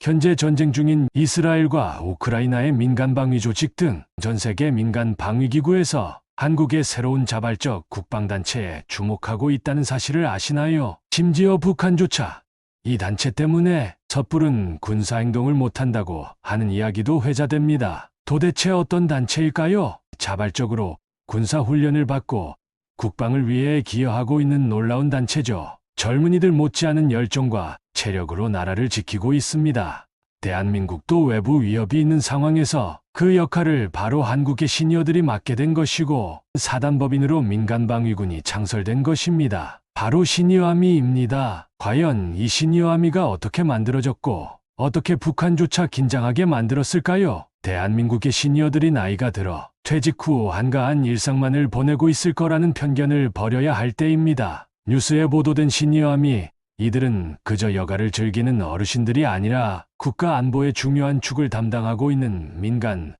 현재 전쟁 중인 이스라엘과 우크라이나의 민간 방위 조직 등 전 세계 민간 방위기구에서 한국의 새로운 자발적 국방단체에 주목하고 있다는 사실을 아시나요? 심지어 북한조차 이 단체 때문에 섣부른 군사행동을 못한다고 하는 이야기도 회자됩니다. 도대체 어떤 단체일까요? 자발적으로 군사훈련을 받고 국방을 위해 기여하고 있는 놀라운 단체죠. 젊은이들 못지않은 열정과 체력으로 나라를 지키고 있습니다. 대한민국도 외부 위협이 있는 상황에서 그 역할을 바로 한국의 시니어들이 맡게 된 것이고 사단법인으로 민간방위군이 창설된 것입니다. 바로 시니어아미입니다. 과연 이 시니어아미가 어떻게 만들어졌고 어떻게 북한조차 긴장하게 만들었을까요? 대한민국의 시니어들이 나이가 들어 퇴직 후 한가한 일상만을 보내고 있을 거라는 편견을 버려야 할 때입니다. 뉴스에 보도된 시니어아미, 이들은 그저 여가를 즐기는 어르신들이 아니라 국가 안보의 중요한 축을 담당하고 있는 민간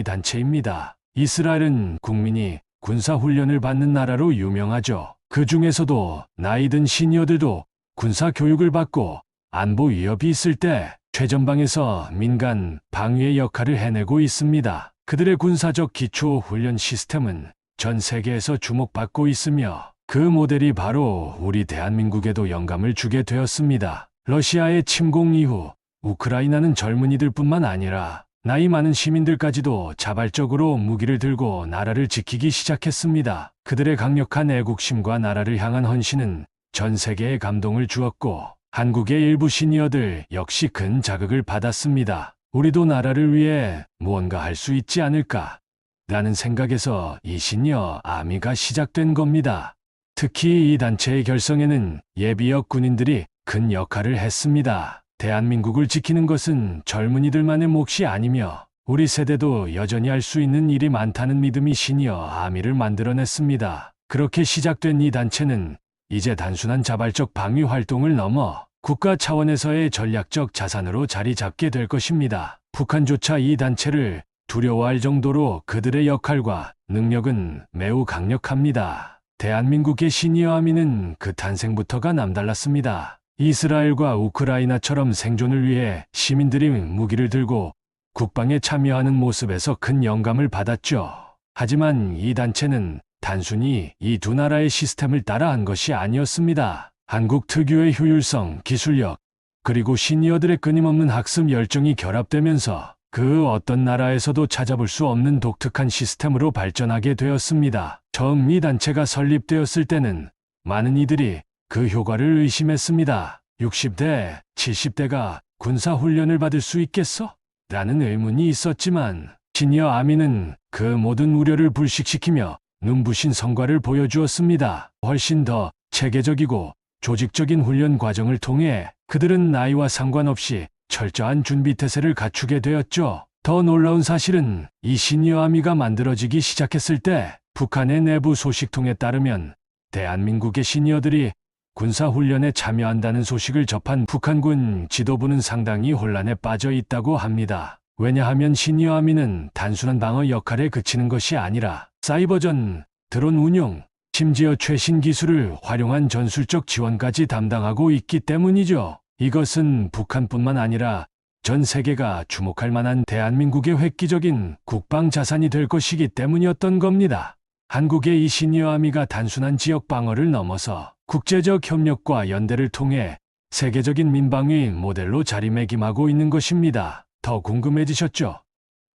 방위단체입니다. 이스라엘은 국민이 군사훈련을 받는 나라로 유명하죠. 그 중에서도 나이 든 시니어들도 군사교육을 받고 안보 위협이 있을 때 최전방에서 민간 방위의 역할을 해내고 있습니다. 그들의 군사적 기초 훈련 시스템은 전 세계에서 주목받고 있으며 그 모델이 바로 우리 대한민국에도 영감을 주게 되었습니다. 러시아의 침공 이후 우크라이나는 젊은이들뿐만 아니라 나이 많은 시민들까지도 자발적으로 무기를 들고 나라를 지키기 시작했습니다. 그들의 강력한 애국심과 나라를 향한 헌신은 전 세계에 감동을 주었고 한국의 일부 시니어들 역시 큰 자극을 받았습니다. 우리도 나라를 위해 무언가 할 수 있지 않을까 라는 생각에서 이 시니어 아미가 시작된 겁니다. 특히 이 단체의 결성에는 예비역 군인들이 큰 역할을 했습니다. 대한민국을 지키는 것은 젊은이들만의 몫이 아니며 우리 세대도 여전히 할 수 있는 일이 많다는 믿음이 시니어 아미를 만들어냈습니다. 그렇게 시작된 이 단체는 이제 단순한 자발적 방위 활동을 넘어 국가 차원에서의 전략적 자산으로 자리 잡게 될 것입니다. 북한조차 이 단체를 두려워할 정도로 그들의 역할과 능력은 매우 강력합니다. 대한민국의 시니어아미는 그 탄생부터가 남달랐습니다. 이스라엘과 우크라이나처럼 생존을 위해 시민들이 무기를 들고 국방에 참여하는 모습에서 큰 영감을 받았죠. 하지만 이 단체는 단순히 이 두 나라의 시스템을 따라한 것이 아니었습니다. 한국 특유의 효율성, 기술력, 그리고 시니어들의 끊임없는 학습 열정이 결합되면서 그 어떤 나라에서도 찾아볼 수 없는 독특한 시스템으로 발전하게 되었습니다. 처음 이 단체가 설립되었을 때는 많은 이들이 그 효과를 의심했습니다. 60대, 70대가 군사훈련을 받을 수 있겠어? 라는 의문이 있었지만 시니어 아미는 그 모든 우려를 불식시키며 눈부신 성과를 보여주었습니다. 훨씬 더 체계적이고 조직적인 훈련 과정을 통해 그들은 나이와 상관없이 철저한 준비 태세를 갖추게 되었죠. 더 놀라운 사실은 이 시니어 아미가 만들어지기 시작했을 때 북한의 내부 소식통에 따르면 대한민국의 시니어들이 군사훈련에 참여한다는 소식을 접한 북한군 지도부는 상당히 혼란에 빠져 있다고 합니다. 왜냐하면 시니어 아미는 단순한 방어 역할에 그치는 것이 아니라 사이버전, 드론 운용, 심지어 최신 기술을 활용한 전술적 지원까지 담당하고 있기 때문이죠. 이것은 북한뿐만 아니라 전 세계가 주목할 만한 대한민국의 획기적인 국방 자산이 될 것이기 때문이었던 겁니다. 한국의 이 시니어 아미가 단순한 지역 방어를 넘어서 국제적 협력과 연대를 통해 세계적인 민방위 모델로 자리매김하고 있는 것입니다. 더 궁금해지셨죠?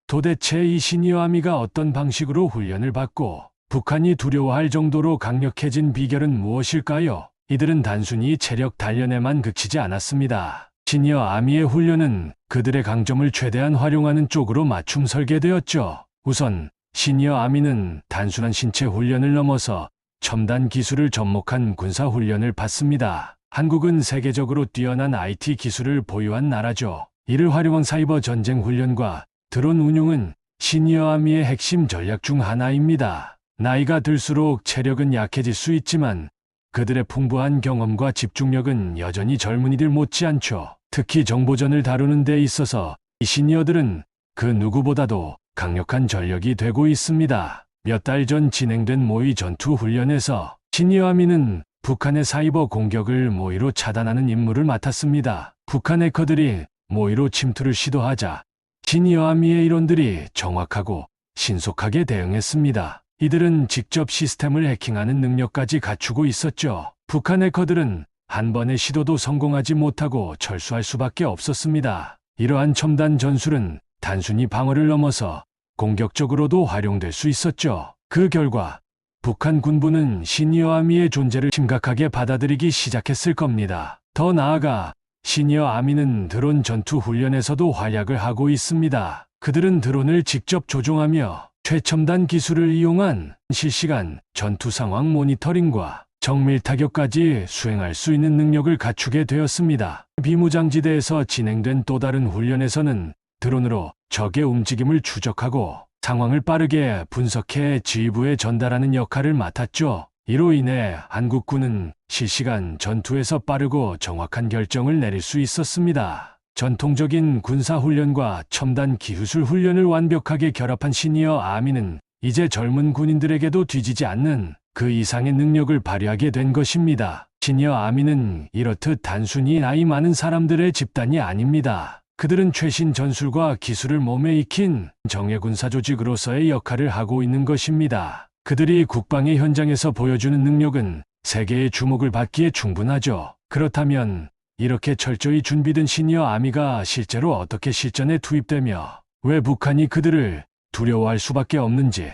도대체 이 시니어 아미가 어떤 방식으로 훈련을 받고 북한이 두려워할 정도로 강력해진 비결은 무엇일까요? 이들은 단순히 체력 단련에만 그치지 않았습니다. 시니어 아미의 훈련은 그들의 강점을 최대한 활용하는 쪽으로 맞춤 설계되었죠. 우선 시니어 아미는 단순한 신체 훈련을 넘어서 첨단 기술을 접목한 군사 훈련을 받습니다. 한국은 세계적으로 뛰어난 IT 기술을 보유한 나라죠. 이를 활용한 사이버 전쟁 훈련과 드론 운용은 시니어 아미의 핵심 전략 중 하나입니다. 나이가 들수록 체력은 약해질 수 있지만 그들의 풍부한 경험과 집중력은 여전히 젊은이들 못지않죠. 특히 정보전을 다루는 데 있어서 이 시니어들은 그 누구보다도 강력한 전력이 되고 있습니다. 몇 달 전 진행된 모의 전투 훈련에서 시니어 아미는 북한의 사이버 공격을 모의로 차단하는 임무를 맡았습니다. 북한 해커들이 모의로 침투를 시도하자 시니어 아미의 일원들이 정확하고 신속하게 대응했습니다. 이들은 직접 시스템을 해킹하는 능력까지 갖추고 있었죠. 북한 해커들은 한 번의 시도도 성공하지 못하고 철수할 수밖에 없었습니다. 이러한 첨단 전술은 단순히 방어를 넘어서 공격적으로도 활용될 수 있었죠. 그 결과 북한 군부는 시니어 아미의 존재를 심각하게 받아들이기 시작했을 겁니다. 더 나아가 시니어 아미는 드론 전투 훈련에서도 활약을 하고 있습니다. 그들은 드론을 직접 조종하며 최첨단 기술을 이용한 실시간 전투 상황 모니터링과 정밀 타격까지 수행할 수 있는 능력을 갖추게 되었습니다. 비무장지대에서 진행된 또 다른 훈련에서는 드론으로 적의 움직임을 추적하고 상황을 빠르게 분석해 지휘부에 전달하는 역할을 맡았죠. 이로 인해 한국군은 실시간 전투에서 빠르고 정확한 결정을 내릴 수 있었습니다. 전통적인 군사훈련과 첨단 기술 훈련을 완벽하게 결합한 시니어 아미는 이제 젊은 군인들에게도 뒤지지 않는 그 이상의 능력을 발휘하게 된 것입니다. 시니어 아미는 이렇듯 단순히 나이 많은 사람들의 집단이 아닙니다. 그들은 최신 전술과 기술을 몸에 익힌 정예군사 조직으로서의 역할을 하고 있는 것입니다. 그들이 국방의 현장에서 보여주는 능력은 세계의 주목을 받기에 충분하죠. 그렇다면 이렇게 철저히 준비된 시니어 아미가 실제로 어떻게 실전에 투입되며 왜 북한이 그들을 두려워할 수밖에 없는지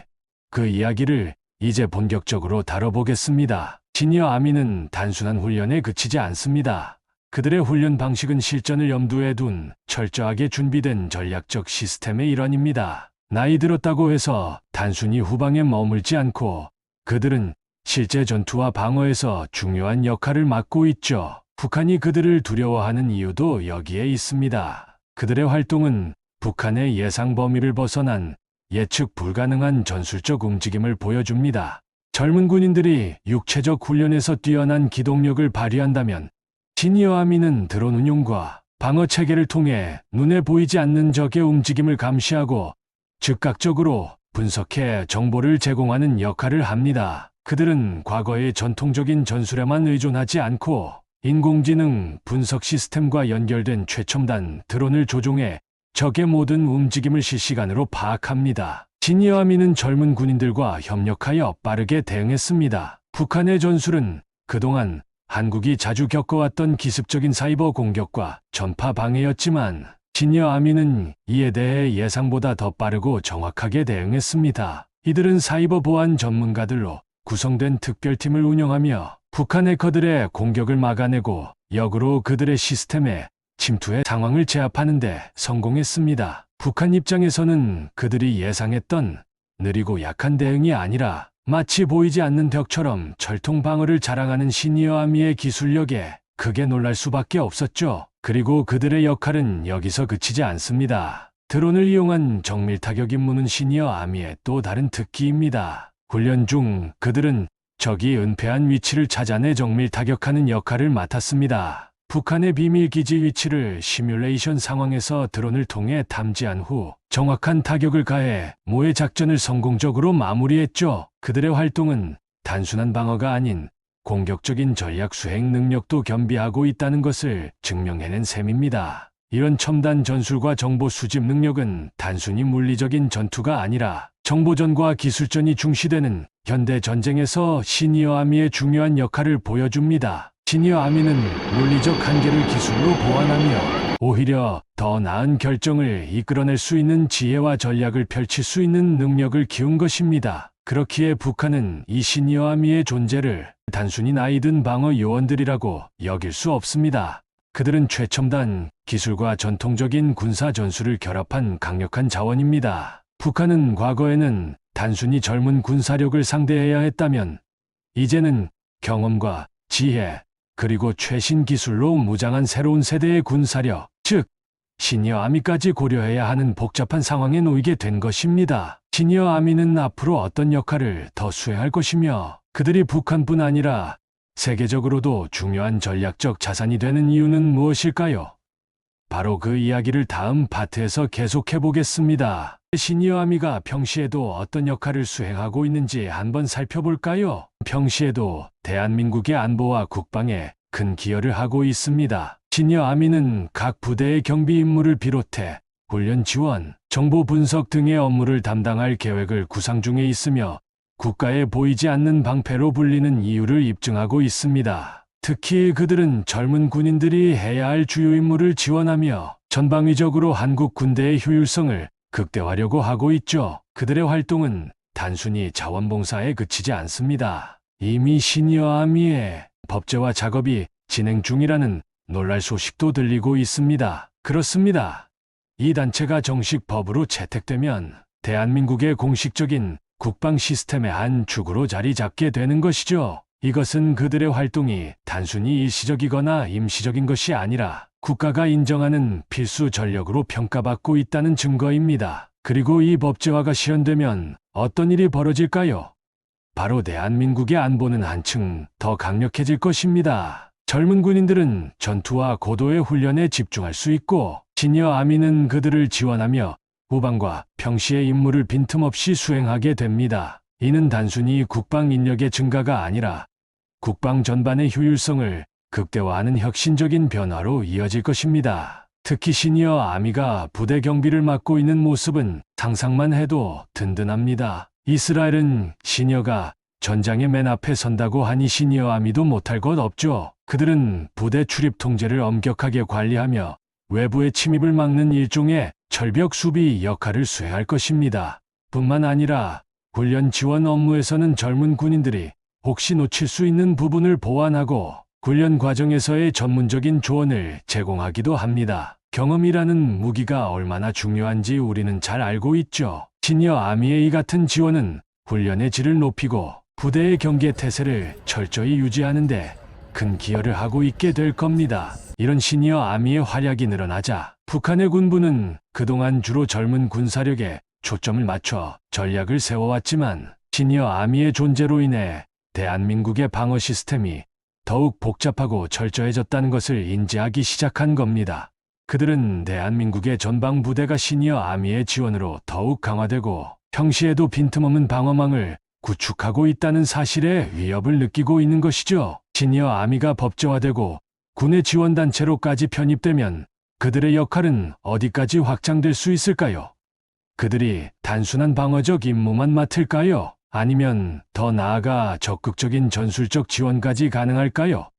그 이야기를 이제 본격적으로 다뤄보겠습니다. 시니어 아미는 단순한 훈련에 그치지 않습니다. 그들의 훈련 방식은 실전을 염두에 둔 철저하게 준비된 전략적 시스템의 일환입니다. 나이 들었다고 해서 단순히 후방에 머물지 않고 그들은 실제 전투와 방어에서 중요한 역할을 맡고 있죠. 북한이 그들을 두려워하는 이유도 여기에 있습니다. 그들의 활동은 북한의 예상 범위를 벗어난 예측 불가능한 전술적 움직임을 보여줍니다. 젊은 군인들이 육체적 훈련에서 뛰어난 기동력을 발휘한다면 시니어 아미는 드론 운용과 방어 체계를 통해 눈에 보이지 않는 적의 움직임을 감시하고 즉각적으로 분석해 정보를 제공하는 역할을 합니다. 그들은 과거의 전통적인 전술에만 의존하지 않고 인공지능 분석 시스템과 연결된 최첨단 드론을 조종해 적의 모든 움직임을 실시간으로 파악합니다. 시니어 아미는 젊은 군인들과 협력하여 빠르게 대응했습니다. 북한의 전술은 그동안 한국이 자주 겪어왔던 기습적인 사이버 공격과 전파 방해였지만 시니어 아미는 이에 대해 예상보다 더 빠르고 정확하게 대응했습니다. 이들은 사이버 보안 전문가들로 구성된 특별팀을 운영하며 북한 해커들의 공격을 막아내고 역으로 그들의 시스템에 침투해 상황을 제압하는 데 성공했습니다. 북한 입장에서는 그들이 예상했던 느리고 약한 대응이 아니라 마치 보이지 않는 벽처럼 철통 방어를 자랑하는 시니어 아미의 기술력에 크게 놀랄 수밖에 없었죠. 그리고 그들의 역할은 여기서 그치지 않습니다. 드론을 이용한 정밀 타격 임무는 시니어 아미의 또 다른 특기입니다. 훈련 중 그들은 적이 은폐한 위치를 찾아내 정밀 타격하는 역할을 맡았습니다. 북한의 비밀 기지 위치를 시뮬레이션 상황에서 드론을 통해 탐지한 후 정확한 타격을 가해 모의 작전을 성공적으로 마무리했죠. 그들의 활동은 단순한 방어가 아닌 공격적인 전략 수행 능력도 겸비하고 있다는 것을 증명해낸 셈입니다. 이런 첨단 전술과 정보 수집 능력은 단순히 물리적인 전투가 아니라 정보전과 기술전이 중시되는 현대 전쟁에서 시니어 아미의 중요한 역할을 보여줍니다. 시니어 아미는 물리적 한계를 기술로 보완하며 오히려 더 나은 결정을 이끌어낼 수 있는 지혜와 전략을 펼칠 수 있는 능력을 키운 것입니다. 그렇기에 북한은 이 시니어 아미의 존재를 단순히 나이든 방어 요원들이라고 여길 수 없습니다. 그들은 최첨단 기술과 전통적인 군사 전술을 결합한 강력한 자원입니다. 북한은 과거에는 단순히 젊은 군사력을 상대해야 했다면 이제는 경험과 지혜, 그리고 최신 기술로 무장한 새로운 세대의 군사력, 즉 시니어 아미까지 고려해야 하는 복잡한 상황에 놓이게 된 것입니다. 시니어 아미는 앞으로 어떤 역할을 더 수행할 것이며 그들이 북한뿐 아니라 세계적으로도 중요한 전략적 자산이 되는 이유는 무엇일까요? 바로 그 이야기를 다음 파트에서 계속해 보겠습니다. 시니어 아미가 평시에도 어떤 역할을 수행하고 있는지 한번 살펴볼까요? 평시에도 대한민국의 안보와 국방에 큰 기여를 하고 있습니다. 시니어 아미는 각 부대의 경비 임무를 비롯해 훈련 지원, 정보 분석 등의 업무를 담당할 계획을 구상 중에 있으며 국가에 보이지 않는 방패로 불리는 이유를 입증하고 있습니다. 특히 그들은 젊은 군인들이 해야 할 주요 임무를 지원하며 전방위적으로 한국 군대의 효율성을 극대화하려고 하고 있죠. 그들의 활동은 단순히 자원봉사에 그치지 않습니다. 이미 시니어 아미의 법제화 작업이 진행 중이라는 놀랄 소식도 들리고 있습니다. 그렇습니다. 이 단체가 정식 법으로 채택되면 대한민국의 공식적인 국방 시스템의 한 축으로 자리 잡게 되는 것이죠. 이것은 그들의 활동이 단순히 일시적이거나 임시적인 것이 아니라 국가가 인정하는 필수 전력으로 평가받고 있다는 증거입니다. 그리고 이 법제화가 실현되면 어떤 일이 벌어질까요? 바로 대한민국의 안보는 한층 더 강력해질 것입니다. 젊은 군인들은 전투와 고도의 훈련에 집중할 수 있고 시니어 아미는 그들을 지원하며 후방과 평시의 임무를 빈틈없이 수행하게 됩니다. 이는 단순히 국방 인력의 증가가 아니라 국방 전반의 효율성을 극대화하는 혁신적인 변화로 이어질 것입니다. 특히 시니어 아미가 부대 경비를 맡고 있는 모습은 상상만 해도 든든합니다. 이스라엘은 시니어가 전장의 맨 앞에 선다고 하니 시니어 아미도 못할 것 없죠. 그들은 부대 출입 통제를 엄격하게 관리하며 외부의 침입을 막는 일종의 철벽 수비 역할을 수행할 것입니다. 뿐만 아니라 훈련 지원 업무에서는 젊은 군인들이 혹시 놓칠 수 있는 부분을 보완하고 훈련 과정에서의 전문적인 조언을 제공하기도 합니다. 경험이라는 무기가 얼마나 중요한지 우리는 잘 알고 있죠. 시니어 아미의 이 같은 지원은 훈련의 질을 높이고 부대의 경계 태세를 철저히 유지하는 데 큰 기여를 하고 있게 될 겁니다. 이런 시니어 아미의 활약이 늘어나자 북한의 군부는 그동안 주로 젊은 군사력에 초점을 맞춰 전략을 세워왔지만 시니어 아미의 존재로 인해 대한민국의 방어 시스템이 더욱 복잡하고 철저해졌다는 것을 인지하기 시작한 겁니다. 그들은 대한민국의 전방 부대가 시니어 아미의 지원으로 더욱 강화되고 평시에도 빈틈없는 방어망을 구축하고 있다는 사실에 위협을 느끼고 있는 것이죠. 시니어 아미가 법제화되고 군의 지원단체로까지 편입되면 그들의 역할은 어디까지 확장될 수 있을까요? 그들이 단순한 방어적 임무만 맡을까요? 아니면 더 나아가 적극적인 전술적 지원까지 가능할까요?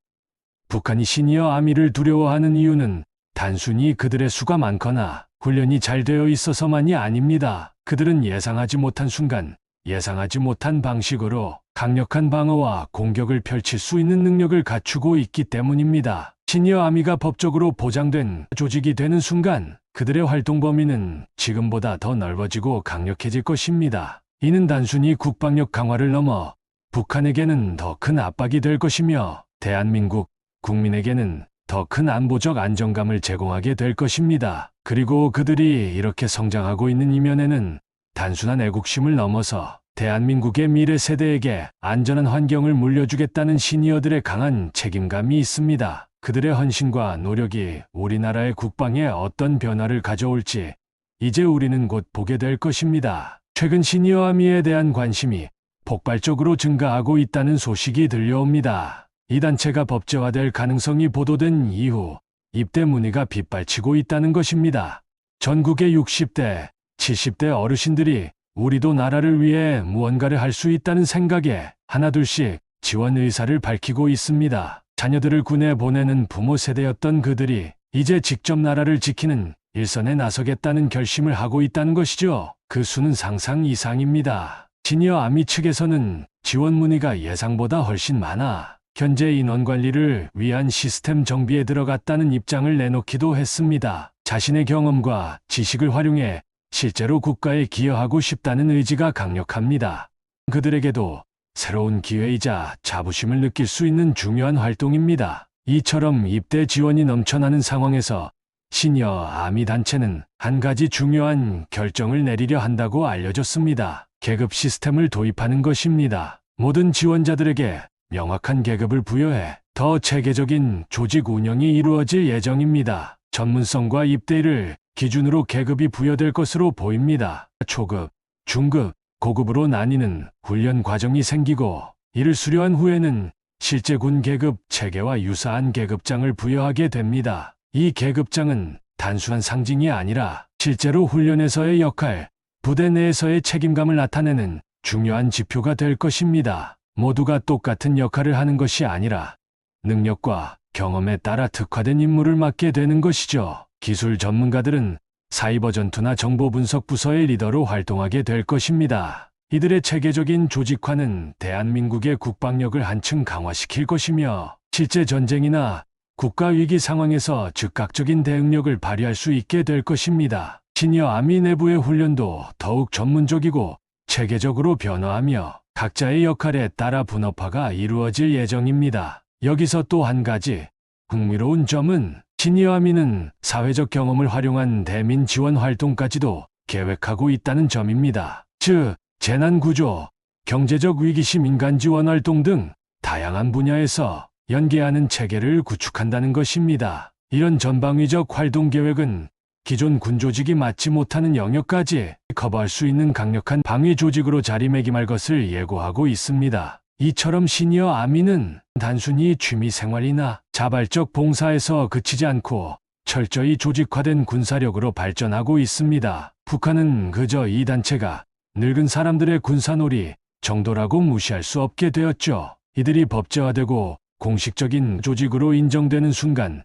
북한이 시니어 아미를 두려워하는 이유는 단순히 그들의 수가 많거나 훈련이 잘 되어 있어서만이 아닙니다. 그들은 예상하지 못한 순간, 예상하지 못한 방식으로 강력한 방어와 공격을 펼칠 수 있는 능력을 갖추고 있기 때문입니다. 시니어 아미가 법적으로 보장된 조직이 되는 순간 그들의 활동 범위는 지금보다 더 넓어지고 강력해질 것입니다. 이는 단순히 국방력 강화를 넘어 북한에게는 더 큰 압박이 될 것이며 대한민국 국민에게는 더 큰 안보적 안정감을 제공하게 될 것입니다. 그리고 그들이 이렇게 성장하고 있는 이면에는 단순한 애국심을 넘어서 대한민국의 미래 세대에게 안전한 환경을 물려주겠다는 시니어들의 강한 책임감이 있습니다. 그들의 헌신과 노력이 우리나라의 국방에 어떤 변화를 가져올지 이제 우리는 곧 보게 될 것입니다. 최근 시니어 아미에 대한 관심이 폭발적으로 증가하고 있다는 소식이 들려옵니다. 이 단체가 법제화될 가능성이 보도된 이후 입대 문의가 빗발치고 있다는 것입니다. 전국의 60대, 70대 어르신들이 우리도 나라를 위해 무언가를 할 수 있다는 생각에 하나둘씩 지원 의사를 밝히고 있습니다. 자녀들을 군에 보내는 부모 세대였던 그들이 이제 직접 나라를 지키는 일선에 나서겠다는 결심을 하고 있다는 것이죠. 그 수는 상상 이상입니다. 시니어 아미 측에서는 지원 문의가 예상보다 훨씬 많아 현재 인원 관리를 위한 시스템 정비에 들어갔다는 입장을 내놓기도 했습니다. 자신의 경험과 지식을 활용해 실제로 국가에 기여하고 싶다는 의지가 강력합니다. 그들에게도 새로운 기회이자 자부심을 느낄 수 있는 중요한 활동입니다. 이처럼 입대 지원이 넘쳐나는 상황에서 시니어 아미 단체는 한 가지 중요한 결정을 내리려 한다고 알려졌습니다. 계급 시스템을 도입하는 것입니다. 모든 지원자들에게 명확한 계급을 부여해 더 체계적인 조직 운영이 이루어질 예정입니다. 전문성과 입대를 기준으로 계급이 부여될 것으로 보입니다. 초급, 중급, 고급으로 나뉘는 훈련 과정이 생기고 이를 수료한 후에는 실제 군 계급 체계와 유사한 계급장을 부여하게 됩니다. 이 계급장은 단순한 상징이 아니라 실제로 훈련에서의 역할, 부대 내에서의 책임감을 나타내는 중요한 지표가 될 것입니다. 모두가 똑같은 역할을 하는 것이 아니라 능력과 경험에 따라 특화된 임무를 맡게 되는 것이죠. 기술 전문가들은 사이버 전투나 정보 분석 부서의 리더로 활동하게 될 것입니다. 이들의 체계적인 조직화는 대한민국의 국방력을 한층 강화시킬 것이며 실제 전쟁이나 국가 위기 상황에서 즉각적인 대응력을 발휘할 수 있게 될 것입니다. 시니어 아미 내부의 훈련도 더욱 전문적이고 체계적으로 변화하며 각자의 역할에 따라 분업화가 이루어질 예정입니다. 여기서 또 한 가지 흥미로운 점은 시니어 아미는 사회적 경험을 활용한 대민 지원 활동까지도 계획하고 있다는 점입니다. 즉, 재난구조, 경제적 위기 시 민간 지원 활동 등 다양한 분야에서 연계하는 체계를 구축한다는 것입니다. 이런 전방위적 활동 계획은 기존 군조직이 맡지 못하는 영역까지 커버할 수 있는 강력한 방위 조직으로 자리매김할 것을 예고하고 있습니다. 이처럼 시니어 아미는 단순히 취미 생활이나 자발적 봉사에서 그치지 않고 철저히 조직화된 군사력으로 발전하고 있습니다. 북한은 그저 이 단체가 늙은 사람들의 군사놀이 정도라고 무시할 수 없게 되었죠. 이들이 법제화되고 공식적인 조직으로 인정되는 순간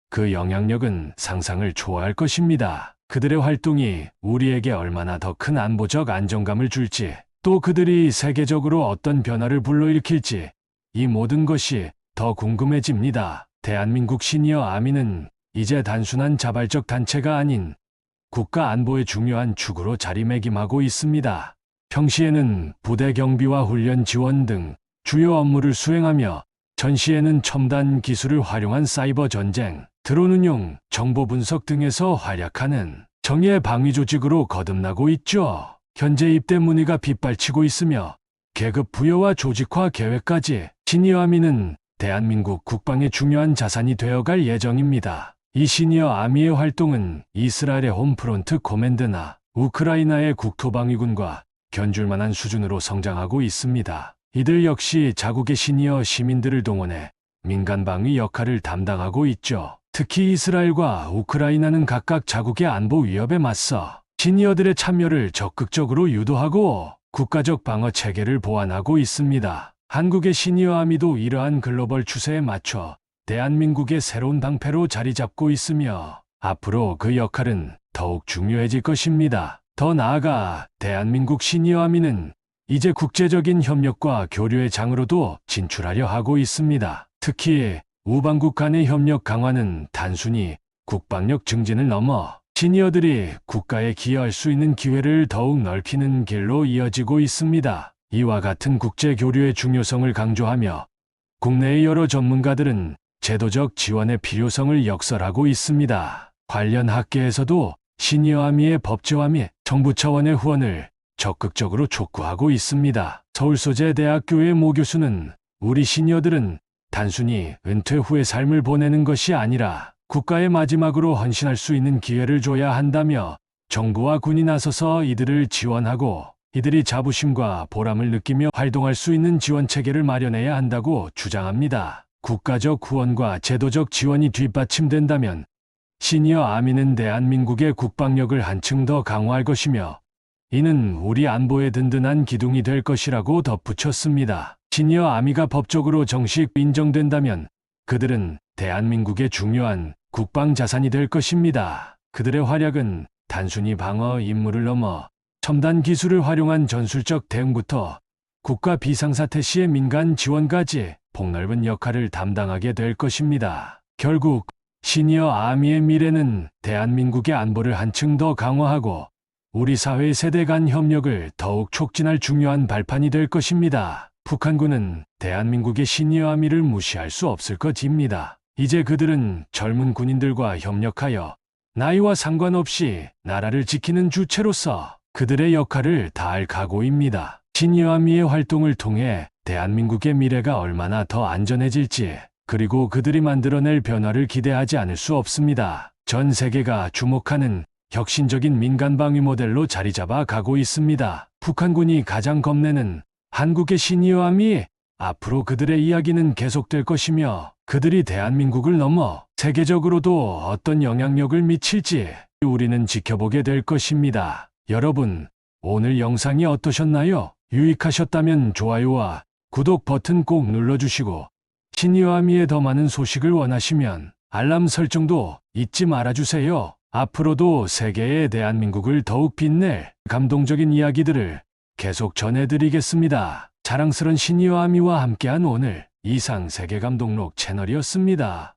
그 영향력은 상상을 초월할 것입니다. 그들의 활동이 우리에게 얼마나 더 큰 안보적 안정감을 줄지, 또 그들이 세계적으로 어떤 변화를 불러일으킬지, 이 모든 것이 더 궁금해집니다. 대한민국 시니어 아미는 이제 단순한 자발적 단체가 아닌 국가 안보의 중요한 축으로 자리매김하고 있습니다. 평시에는 부대 경비와 훈련 지원 등 주요 업무를 수행하며 전시에는 첨단 기술을 활용한 사이버 전쟁, 드론 운용, 정보 분석 등에서 활약하는 정예 방위 조직으로 거듭나고 있죠. 현재 입대 문의가 빗발치고 있으며 계급 부여와 조직화 계획까지 시니어 아미는 대한민국 국방의 중요한 자산이 되어갈 예정입니다. 이 시니어 아미의 활동은 이스라엘의 홈프론트 코맨드나 우크라이나의 국토방위군과 견줄 만한 수준으로 성장하고 있습니다. 이들 역시 자국의 시니어 시민들을 동원해 민간방위 역할을 담당하고 있죠. 특히 이스라엘과 우크라이나는 각각 자국의 안보 위협에 맞서 시니어들의 참여를 적극적으로 유도하고 국가적 방어 체계를 보완하고 있습니다. 한국의 시니어 아미도 이러한 글로벌 추세에 맞춰 대한민국의 새로운 방패로 자리 잡고 있으며 앞으로 그 역할은 더욱 중요해질 것입니다. 더 나아가 대한민국 시니어 아미는 이제 국제적인 협력과 교류의 장으로도 진출하려 하고 있습니다. 특히 우방국 간의 협력 강화는 단순히 국방력 증진을 넘어 시니어들이 국가에 기여할 수 있는 기회를 더욱 넓히는 길로 이어지고 있습니다. 이와 같은 국제 교류의 중요성을 강조하며 국내의 여러 전문가들은 제도적 지원의 필요성을 역설하고 있습니다. 관련 학계에서도 시니어 아미의 법제화 및 정부 차원의 후원을 적극적으로 촉구하고 있습니다. 서울소재대학교의 모 교수는 우리 시니어들은 단순히 은퇴 후의 삶을 보내는 것이 아니라 국가의 마지막으로 헌신할 수 있는 기회를 줘야 한다며 정부와 군이 나서서 이들을 지원하고 이들이 자부심과 보람을 느끼며 활동할 수 있는 지원 체계를 마련해야 한다고 주장합니다. 국가적 후원과 제도적 지원이 뒷받침된다면 시니어 아미는 대한민국의 국방력을 한층 더 강화할 것이며 이는 우리 안보의 든든한 기둥이 될 것이라고 덧붙였습니다. 시니어 아미가 법적으로 정식 인정된다면 그들은 대한민국의 중요한 국방 자산이 될 것입니다. 그들의 활약은 단순히 방어 임무를 넘어 첨단 기술을 활용한 전술적 대응부터 국가 비상사태 시의 민간 지원까지 폭넓은 역할을 담당하게 될 것입니다. 결국 시니어 아미의 미래는 대한민국의 안보를 한층 더 강화하고 우리 사회의 세대 간 협력을 더욱 촉진할 중요한 발판이 될 것입니다. 북한군은 대한민국의 시니어 아미를 무시할 수 없을 것입니다. 이제 그들은 젊은 군인들과 협력하여 나이와 상관없이 나라를 지키는 주체로서 그들의 역할을 다할 각오입니다. 시니어 아미의 활동을 통해 대한민국의 미래가 얼마나 더 안전해질지 그리고 그들이 만들어낼 변화를 기대하지 않을 수 없습니다. 전 세계가 주목하는 혁신적인 민간방위 모델로 자리 잡아 가고 있습니다. 북한군이 가장 겁내는 한국의 시니어 아미 앞으로 그들의 이야기는 계속될 것이며 그들이 대한민국을 넘어 세계적으로도 어떤 영향력을 미칠지 우리는 지켜보게 될 것입니다. 여러분, 오늘 영상이 어떠셨나요? 유익하셨다면 좋아요와 구독 버튼 꼭 눌러주시고 신이와 미의 더 많은 소식을 원하시면 알람 설정도 잊지 말아주세요. 앞으로도 세계의 대한민국을 더욱 빛낼 감동적인 이야기들을 계속 전해드리겠습니다. 자랑스런 신이와 미와 함께한 오늘 이상 세계감동록 채널이었습니다.